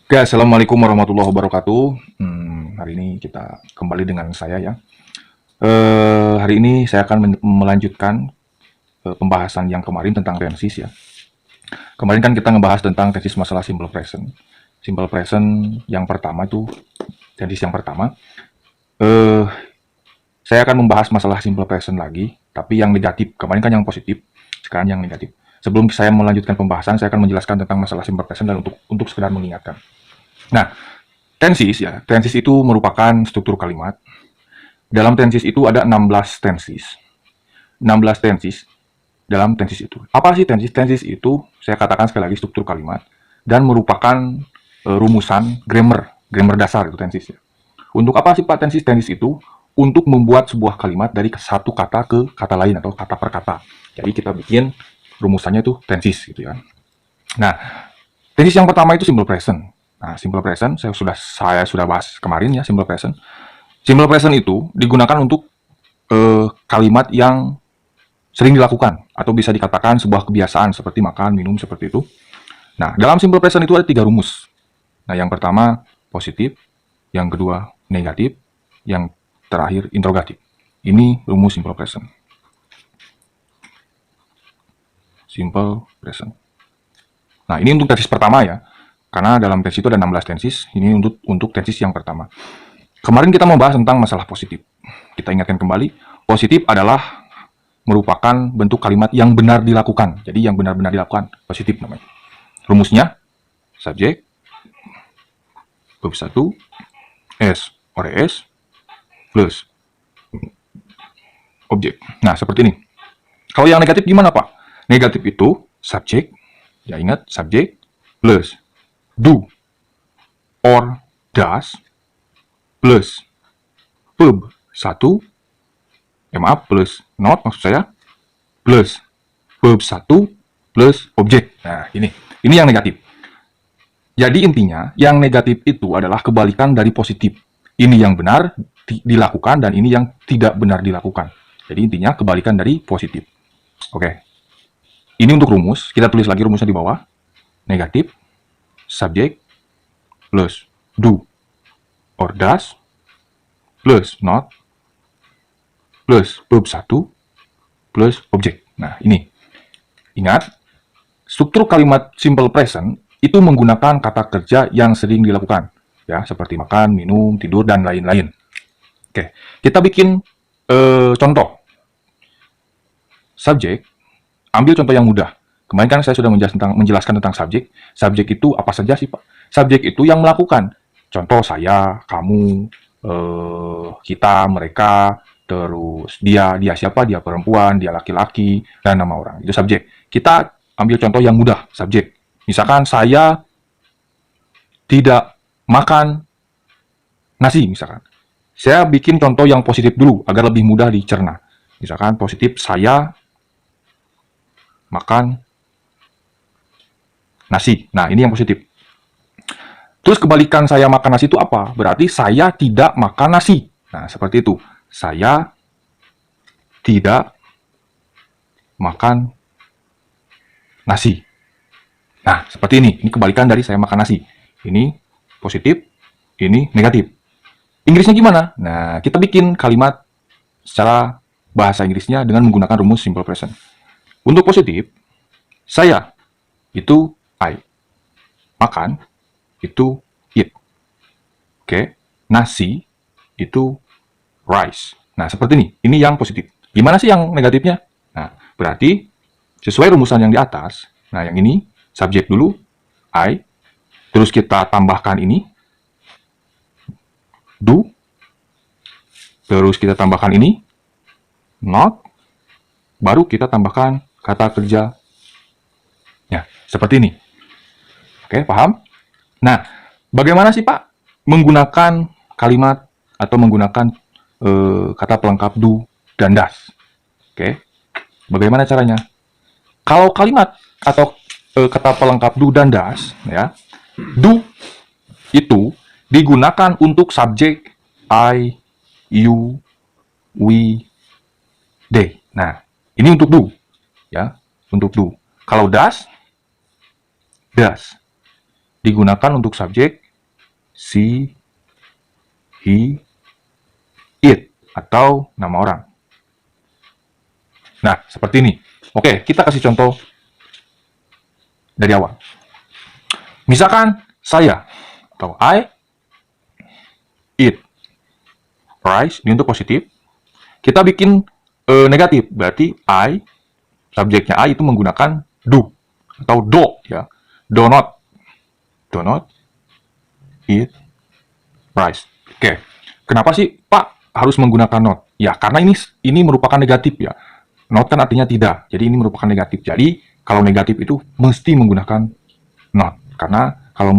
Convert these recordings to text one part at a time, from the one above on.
Oke, Assalamualaikum warahmatullahi wabarakatuh. Hari ini kita kembali dengan saya ya. Hari ini saya akan melanjutkan pembahasan yang kemarin tentang tenses ya. Kemarin kan kita ngebahas tentang tenses masalah simple present. Simple present yang pertama itu tenses yang pertama. Eh, saya akan membahas masalah simple present lagi, tapi yang negatif. Kemarin kan yang positif, sekarang yang negatif. Sebelum saya melanjutkan pembahasan, saya akan menjelaskan tentang masalah simple present dan untuk sekedar mengingatkan. Nah, tenses ya, tenses itu merupakan struktur kalimat. Dalam tenses itu ada 16 tenses. 16 tenses dalam tenses itu. Apa sih tenses? Tenses itu saya katakan sekali lagi struktur kalimat dan merupakan rumusan grammar dasar itu tenses ya. Untuk apa sih Pak tenses? Tenses itu untuk membuat sebuah kalimat dari satu kata ke kata lain atau kata per kata. Jadi kita bikin rumusannya itu tenses gitu ya. Nah, tenses yang pertama itu simple present. Nah, simple present saya sudah bahas kemarin ya simple present. Simple present itu digunakan untuk kalimat yang sering dilakukan atau bisa dikatakan sebuah kebiasaan seperti makan, minum seperti itu. Nah, dalam simple present itu ada 3 rumus. Nah, yang pertama positif, yang kedua negatif, yang terakhir interrogatif. Ini rumus simple present. Simple present. Nah, ini untuk tenses pertama ya. Karena dalam tenses itu ada 16 tenses, ini untuk tenses yang pertama. Kemarin kita mau bahas tentang masalah positif. Kita ingatkan kembali, positif adalah merupakan bentuk kalimat yang benar dilakukan. Jadi yang benar-benar dilakukan, positif namanya. Rumusnya, subjek, verb 1, S, or S, plus objek. Nah, seperti ini. Kalau yang negatif gimana, Pak? Negatif itu, subjek, ya ingat, subjek, plus do, or does, plus verb 1, maaf, plus not maksud saya, plus verb 1, plus objek. Nah, ini yang negatif. Jadi intinya, yang negatif itu adalah kebalikan dari positif. Ini yang benar dilakukan dan ini yang tidak benar dilakukan. Jadi intinya kebalikan dari positif. Oke. Ini untuk rumus. Kita tulis lagi rumusnya di bawah. Negatif, subjek, plus do or does, plus not, plus verb 1, plus objek. Nah, ini. Ingat, struktur kalimat simple present itu menggunakan kata kerja yang sering dilakukan, ya seperti makan, minum, tidur dan lain-lain. Oke, kita bikin contoh. Subjek, ambil contoh yang mudah. Kemarin kan saya sudah menjelaskan tentang subjek. Subjek itu apa saja sih Pak? Subjek itu yang melakukan. Contoh saya, kamu, kita, mereka, terus dia siapa? Dia perempuan, dia laki-laki, dan nama orang. Itu subjek. Kita ambil contoh yang mudah, subjek. Misalkan saya tidak makan nasi, misalkan. Saya bikin contoh yang positif dulu, agar lebih mudah dicerna. Misalkan positif, saya makan nasi. Nah, ini yang positif. Terus kebalikan saya makan nasi itu apa? Berarti saya tidak makan nasi. Nah, seperti itu. Saya tidak makan nasi. Nah, seperti ini. Ini kebalikan dari saya makan nasi. Ini positif, ini negatif. Inggrisnya gimana? Nah, kita bikin kalimat secara bahasa Inggrisnya dengan menggunakan rumus simple present. Untuk positif, saya itu I. Makan itu eat. Oke. Nasi itu rice. Nah, seperti ini. Ini yang positif. Gimana sih yang negatifnya? Nah, berarti sesuai rumusan yang di atas. Nah, yang ini subjek dulu I, terus kita tambahkan ini do, terus kita tambahkan ini not, baru kita tambahkan kata kerja. Ya, seperti ini. Oke, paham? Nah, bagaimana sih Pak menggunakan kalimat atau menggunakan kata pelengkap do dan does? Oke, bagaimana caranya? Kalau kalimat atau kata pelengkap do dan does, ya, do itu digunakan untuk subjek I, you, we, they. Nah, ini untuk do, ya, untuk do. Kalau does, digunakan untuk subjek she, he, it, atau nama orang. Nah, seperti ini. Oke, kita kasih contoh dari awal. Misalkan saya atau I eat rice, ini untuk positif. Kita bikin negatif, berarti I, subjeknya I itu menggunakan do atau do ya. Do not eat rice. Oke. Kenapa sih Pak harus menggunakan not? Ya, karena ini merupakan negatif ya. Not kan artinya tidak. Jadi ini merupakan negatif. Jadi kalau negatif itu mesti menggunakan not. Karena kalau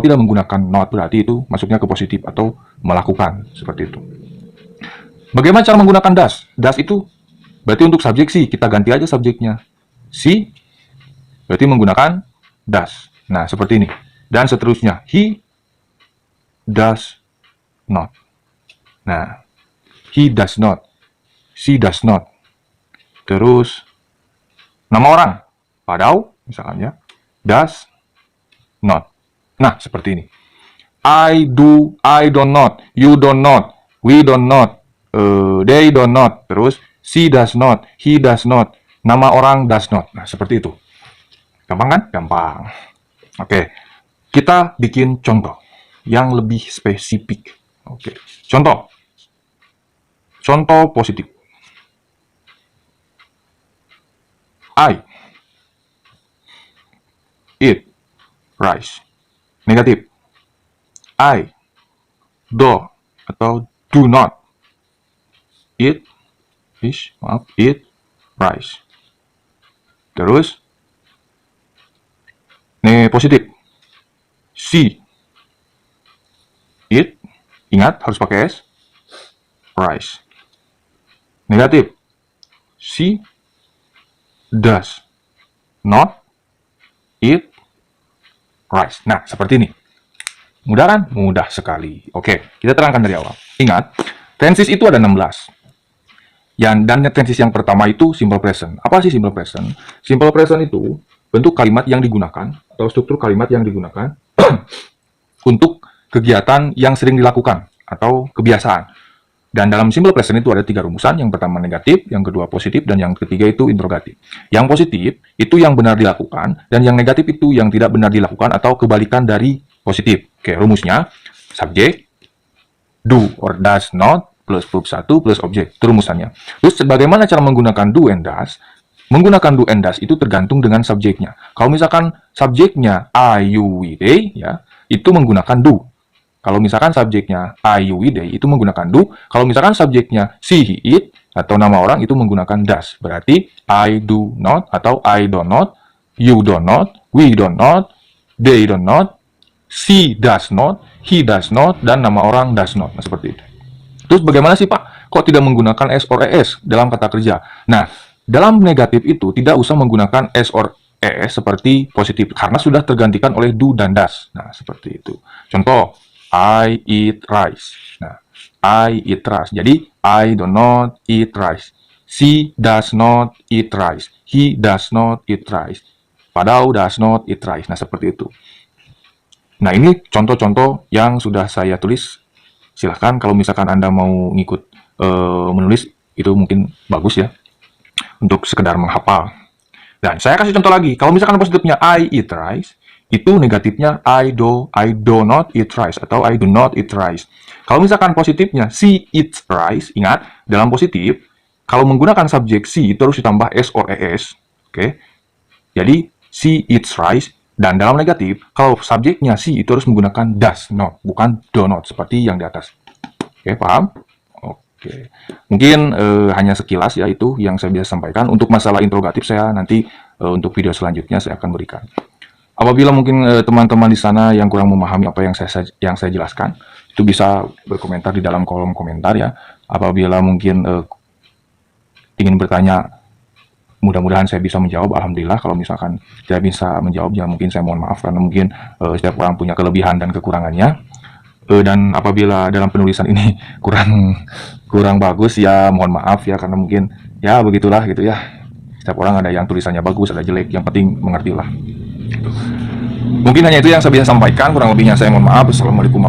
tidak menggunakan not berarti itu masuknya ke positif atau melakukan seperti itu. Bagaimana cara menggunakan does? Does itu berarti untuk subjek si, kita ganti aja subjeknya. Si berarti menggunakan does. Nah, seperti ini. Dan seterusnya, he does not. Nah, he does not, she does not. Terus nama orang, padau misalkan ya, does not. Nah, seperti ini. I do, I don't not, you don't not, we don't not, they don't not. Terus she does not, he does not, nama orang does not. Nah, seperti itu. Gampang kan? Gampang. Oke, kita bikin contoh yang lebih spesifik. Oke, contoh positif. I eat rice. Negatif. I do atau do not eat rice. Terus positif. She eat, ingat harus pakai S, rice. Negatif. She does not eat rice. Nah, seperti ini. Mudah kan? Mudah sekali. Oke, kita terangkan dari awal. Ingat, tenses itu ada 16. Dan tenses yang pertama itu simple present. Apa sih simple present? Simple present itu bentuk kalimat yang digunakan atau struktur kalimat yang digunakan untuk kegiatan yang sering dilakukan atau kebiasaan. Dan dalam simple present itu ada 3 rumusan. Yang pertama negatif, yang kedua positif, dan yang ketiga itu interrogatif. Yang positif itu yang benar dilakukan, dan yang negatif itu yang tidak benar dilakukan atau kebalikan dari positif. Oke, rumusnya subjek, do or does not, plus verb 1 plus objek. Itu rumusannya. Terus bagaimana cara menggunakan do and does? Menggunakan do and does itu tergantung dengan subjeknya. Kalau misalkan subjeknya I, you, we, they, ya, itu menggunakan do. Kalau misalkan subjeknya I, you, we, they, itu menggunakan do. Kalau misalkan subjeknya she, he, it, atau nama orang itu menggunakan does. Berarti I do not atau I do not, you do not, we do not, they do not, she does not, he does not, dan nama orang does not. Nah, seperti itu. Terus bagaimana sih Pak? Kok tidak menggunakan S or ES dalam kata kerja? Nah, dalam negatif itu tidak usah menggunakan S or ES seperti positif. Karena sudah tergantikan oleh do dan does. Nah, seperti itu. Contoh, I eat rice. Nah, I eat rice. Jadi, I do not eat rice. She does not eat rice. He does not eat rice. Padau does not eat rice. Nah, seperti itu. Nah, ini contoh-contoh yang sudah saya tulis. Silahkan kalau misalkan Anda mau ngikut menulis, itu mungkin bagus ya. Untuk sekedar menghafal. Dan saya kasih contoh lagi. Kalau misalkan positifnya I eat rice, itu negatifnya I do not eat rice atau I do not eat rice. Kalau misalkan positifnya she eats rice, ingat dalam positif kalau menggunakan subjek she itu harus ditambah s or es. Oke. Jadi she eats rice. Dan dalam negatif kalau subjeknya she itu harus menggunakan does not, bukan do not seperti yang di atas. Oke, paham? Oke. Mungkin hanya sekilas ya itu yang saya bisa sampaikan. Untuk masalah interrogatif saya nanti untuk video selanjutnya saya akan berikan. Apabila mungkin teman-teman di sana yang kurang memahami apa yang saya jelaskan, itu bisa berkomentar di dalam kolom komentar ya. Apabila mungkin ingin bertanya, mudah-mudahan saya bisa menjawab. Alhamdulillah. Kalau misalkan tidak bisa menjawab, ya mungkin saya mohon maaf karena mungkin setiap orang punya kelebihan dan kekurangannya. Dan apabila dalam penulisan ini kurang bagus, ya mohon maaf ya karena mungkin ya begitulah gitu ya. Setiap orang ada yang tulisannya bagus, ada jelek. Yang penting mengertilah. Mungkin hanya itu yang saya bisa sampaikan, kurang lebihnya saya mohon maaf. Assalamualaikum warahmatullahi wabarakatuh.